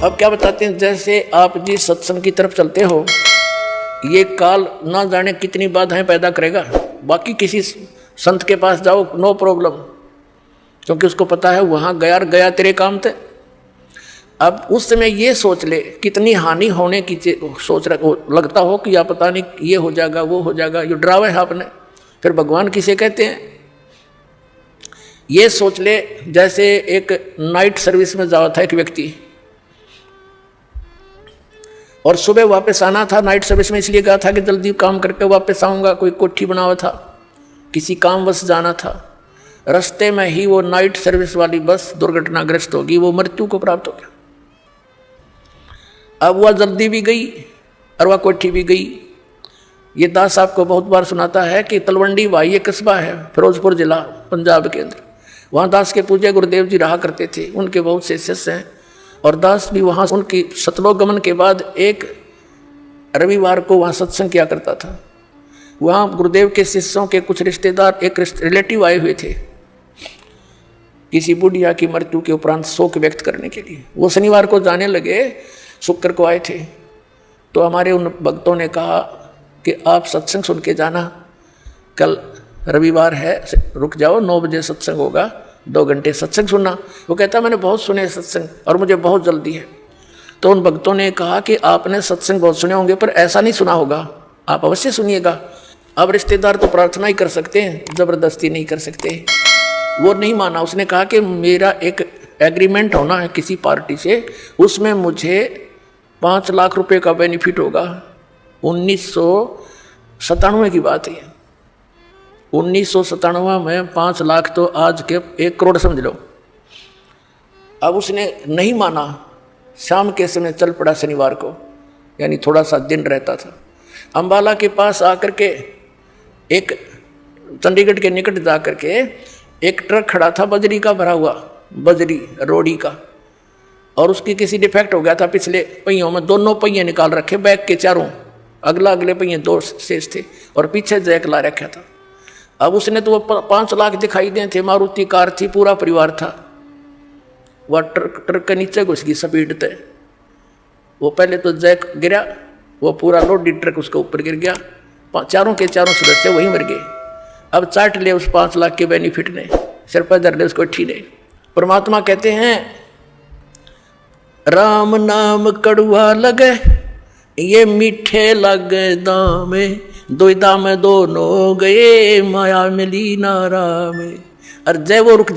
अब क्या बताते हैं, जैसे आप जी सत्संग की तरफ चलते हो, ये काल ना जाने कितनी बाधाएं पैदा करेगा। बाकी किसी संत के पास जाओ, नो प्रॉब्लम, क्योंकि उसको पता है वहां गया तेरे काम थे। अब उस समय ये सोच ले कितनी हानि होने की सोच लगता हो कि या पता नहीं ये हो जाएगा वो हो जाएगा, ये डरावा है आपने। फिर भगवान किसे कहते हैं? ये सोच ले जैसे एक नाइट सर्विस में जावा था एक व्यक्ति, और सुबह वापस आना था। नाइट सर्विस में इसलिए गया था कि जल्दी काम करके वापस आऊंगा, कोई कोठी बना हुआ था, किसी कामवश जाना था। रास्ते में ही वो नाइट सर्विस वाली बस दुर्घटनाग्रस्त होगी, वो मृत्यु को प्राप्त हो गया। अब वह जल्दी भी गई और वह कोठी भी गई। ये दास आपको बहुत बार सुनाता है कि तलवंडी भाई ये कस्बा है फिरोजपुर जिला पंजाब के अंदर। वहाँ दास के पूज्य गुरुदेव जी रहा करते थे, उनके बहुत से शिष्य हैं। और दास भी वहाँ उनकी सतलोक गमन के बाद एक रविवार को वहाँ सत्संग किया करता था। वहाँ गुरुदेव के शिष्यों के कुछ रिश्तेदार, एक रिलेटिव आए हुए थे किसी बुढ़िया की मृत्यु के उपरांत शोक व्यक्त करने के लिए। वो शनिवार को जाने लगे, शुक्र को आए थे। तो हमारे उन भक्तों ने कहा कि आप सत्संग सुन के जाना, कल रविवार है, रुक जाओ, 9 बजे सत्संग होगा, 2 घंटे सत्संग सुनना। वो कहता मैंने बहुत सुने सत्संग और मुझे बहुत जल्दी है। तो उन भक्तों ने कहा कि आपने सत्संग बहुत सुने होंगे पर ऐसा नहीं सुना होगा, आप अवश्य सुनिएगा। अब रिश्तेदार तो प्रार्थना ही कर सकते हैं, जबरदस्ती नहीं कर सकते। वो नहीं माना, उसने कहा कि मेरा एक एग्रीमेंट होना है किसी पार्टी से, उसमें मुझे 5 लाख रुपए का बेनिफिट होगा। 1997 की बात है। 1997 में 5 लाख तो आज के 1 करोड़ समझ लो। अब उसने नहीं माना, शाम के समय चल पड़ा शनिवार को, यानी थोड़ा सा दिन रहता था। अंबाला के पास आकर के एक चंडीगढ़ के निकट जा करके एक ट्रक खड़ा था बजरी का भरा हुआ, बजरी रोड़ी का, और उसकी किसी डिफेक्ट हो गया था। पिछले पहियों में दोनों पहिए निकाल रखे, बैक के चारों, अगला अगले पहिए 2 शेष थे और पीछे जैक ला रखा था। अब उसने तो वो 5 लाख दिखाई दे थे, मारुति कार थी, पूरा परिवार था। वह ट्रक के नीचे घुस गई स्पीड तय। वो पहले तो जैक गिरा, वो पूरा लोडेड ट्रक उसके ऊपर गिर गया, चारों के चारों सदस्य वहीं मर गए। अब चाट ले उस 5 लाख के बेनिफिट ने, सिर पर धर ले उसको ठीक ने। परमात्मा कहते हैं राम नाम कड़ुआ लगे, ये मीठे लगे दामे, दुविधा में दोनों गए, माया मिली नारा में। और जय वो रुक